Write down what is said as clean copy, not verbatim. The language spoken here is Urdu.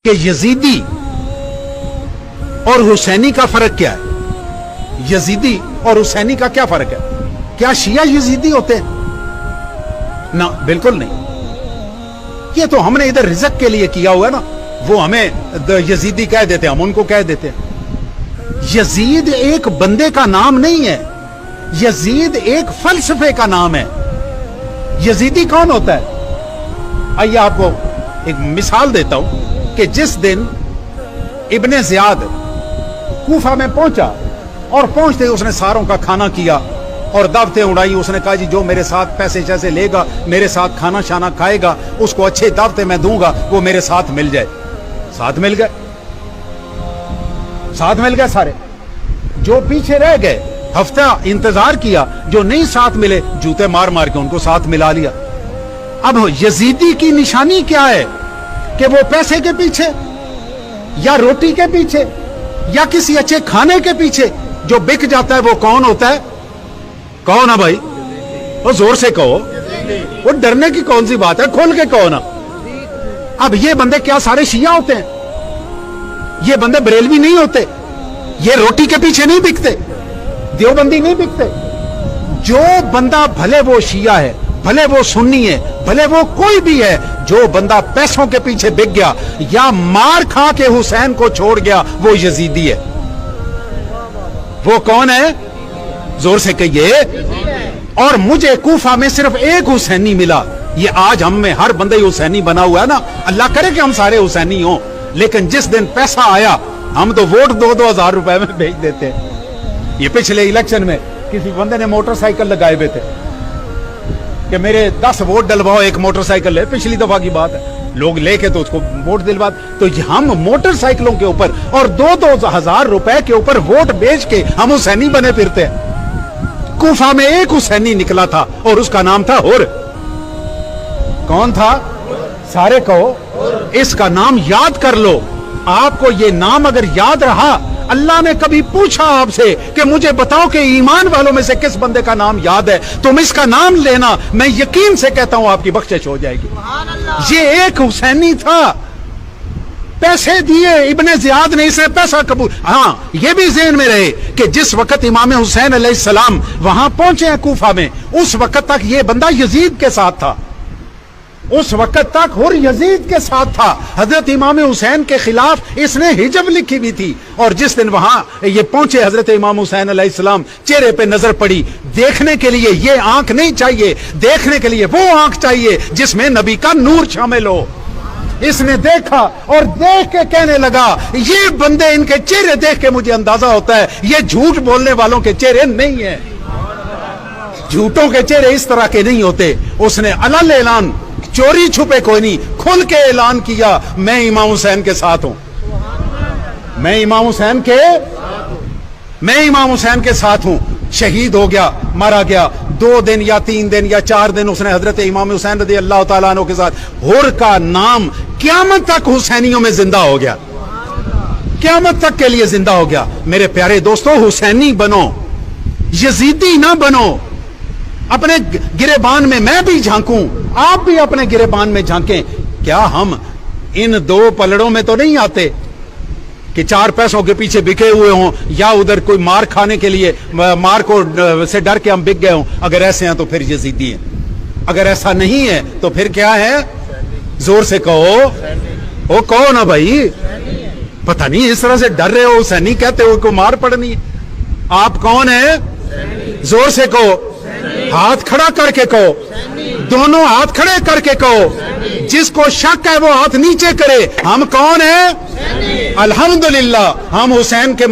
کہ یزیدی اور حسینی کا فرق کیا ہے؟ یزیدی اور حسینی کا کیا فرق ہے؟ کیا شیعہ یزیدی ہوتے ہیں؟ نہ، بالکل نہیں۔ یہ تو ہم نے ادھر رزق کے لیے کیا ہوا ہے نا، وہ ہمیں یزیدی کہہ دیتے ہیں، ہم ان کو کہہ دیتے ہیں۔ یزید ایک بندے کا نام نہیں ہے، یزید ایک فلسفے کا نام ہے۔ یزیدی کون ہوتا ہے؟ آئیے آپ کو ایک مثال دیتا ہوں کہ جس دن ابن زیاد کوفہ میں پہنچا اور پہنچتے اس نے ساروں کا کھانا کیا اور دعوتیں اڑائی، اس نے کہا جی جو میرے ساتھ پیسے شیسے لے گا، میرے ساتھ کھانا شانا کھائے گا، اس کو اچھے دعوتیں میں دوں گا، وہ میرے ساتھ مل جائے۔ ساتھ مل گئے، ساتھ مل گئے سارے۔ جو پیچھے رہ گئے ہفتہ انتظار کیا، جو نہیں ساتھ ملے جوتے مار مار کے ان کو ساتھ ملا لیا۔ اب یزیدی کی نشانی کیا ہے؟ کہ وہ پیسے کے پیچھے یا روٹی کے پیچھے یا کسی اچھے کھانے کے پیچھے جو بک جاتا ہے، وہ کون ہوتا ہے؟ کون ہے بھائی؟ وہ زور سے کہو، وہ ڈرنے کی کون سی بات ہے، کھول کے کہو نا۔ اب یہ بندے کیا سارے شیعہ ہوتے ہیں؟ یہ بندے بریلوی نہیں ہوتے، یہ روٹی کے پیچھے نہیں بکتے، دیوبندی نہیں بکتے۔ جو بندہ بھلے وہ شیعہ ہے، بھلے وہ سنی ہے، بھلے وہ کوئی بھی ہے، جو بندہ پیسوں کے پیچھے بک گیا یا مار کھا کے حسین کو چھوڑ گیا، وہ یزیدی ہے۔ وہ کون ہے؟ زور سے کہیے۔ اور مجھے کوفہ میں صرف ایک حسینی ملا۔ یہ آج ہم میں ہر بندہ حسینی بنا ہوا ہے نا، اللہ کرے کہ ہم سارے حسینی ہوں، لیکن جس دن پیسہ آیا ہم تو ووٹ 2,000 روپے میں بھیج دیتے ہیں۔ یہ پچھلے الیکشن میں کسی بندے نے موٹر سائیکل لگائے ہوئے تھے کہ میرے 10 ووٹ ڈلواؤ، ایک موٹر سائیکل لے، پچھلی دفعہ کی بات ہے، لوگ لے کے تو اس کو ووٹ دلوا۔ تو ہم موٹر سائیکلوں کے اوپر اور 2,000 روپے کے اوپر ووٹ بیچ کے ہم حسینی بنے پھرتے ہیں۔ کوفہ میں ایک حسینی نکلا تھا اور اس کا نام تھا حر۔ کون تھا؟ سارے کہو، اس کا نام یاد کر لو۔ آپ کو یہ نام اگر یاد رہا، اللہ نے کبھی پوچھا آپ سے کہ مجھے بتاؤ کہ ایمان والوں میں سے کس بندے کا نام یاد ہے، تم اس کا نام لینا، میں یقین سے کہتا ہوں آپ کی بخشش ہو جائے گی۔ یہ ایک حسینی تھا، پیسے دیے ابن زیاد نے، اسے پیسہ قبول۔ ہاں، یہ بھی ذہن میں رہے کہ جس وقت امام حسین علیہ السلام وہاں پہنچے ہیں کوفہ میں، اس وقت تک یہ بندہ یزید کے ساتھ تھا، اس وقت تک حر یزید کے ساتھ تھا۔ حضرت امام حسین کے خلاف اس نے حجب لکھی بھی تھی، اور جس دن وہاں یہ پہنچے حضرت امام حسین علیہ السلام، چہرے پہ نظر پڑی۔ دیکھنے کے لیے یہ آنکھ نہیں چاہیے، دیکھنے کے لیے وہ آنکھ چاہیے جس میں نبی کا نور شامل ہو۔ اس نے دیکھا اور دیکھ کے کہنے لگا، یہ بندے، ان کے چہرے دیکھ کے مجھے اندازہ ہوتا ہے یہ جھوٹ بولنے والوں کے چہرے نہیں ہیں، جھوٹوں کے چہرے اس طرح کے نہیں ہوتے۔ اس نے علن اعلان، چوری چھپے کوئی نہیں، کھل کے اعلان کیا، میں امام حسین کے ساتھ ہوں، میں امام حسین کے ساتھ ہوں۔ شہید ہو گیا، مارا گیا، 2 دن یا 3 دن یا 4 دن اس نے حضرت امام حسین رضی اللہ تعالیٰ عنہ کے ساتھ۔ حر کا نام قیامت تک حسینیوں میں زندہ ہو گیا، قیامت تک کے لیے زندہ ہو گیا۔ میرے پیارے دوستو، حسینی بنو، یزیدی نہ بنو۔ اپنے گریبان میں بھی جھانکوں، آپ بھی اپنے گریبان میں جھانکیں۔ کیا ہم ان 2 پلڑوں میں تو نہیں آتے کہ 4 پیسوں کے پیچھے بکے ہوئے ہوں، یا ادھر کوئی مار کھانے کے لیے، مار کو سے ڈر کے ہم بک گئے ہوں؟ اگر ایسے ہیں تو پھر یزیدی ہیں، اگر ایسا نہیں ہے تو پھر کیا ہے؟ زور سے کہو، وہ کہو نا بھائی، پتہ نہیں اس طرح سے ڈر رہے ہو، حسینی کہتے ہو، کو مار پڑنی ہے۔ آپ کون ہیں؟ زور سے کہو، ہاتھ کھڑا کر کے کہو، دونوں ہاتھ کھڑے کر کے کہو۔ جس کو شک ہے وہ ہاتھ نیچے کرے۔ ہم کون ہیں؟ الحمدللہ ہم حسین کے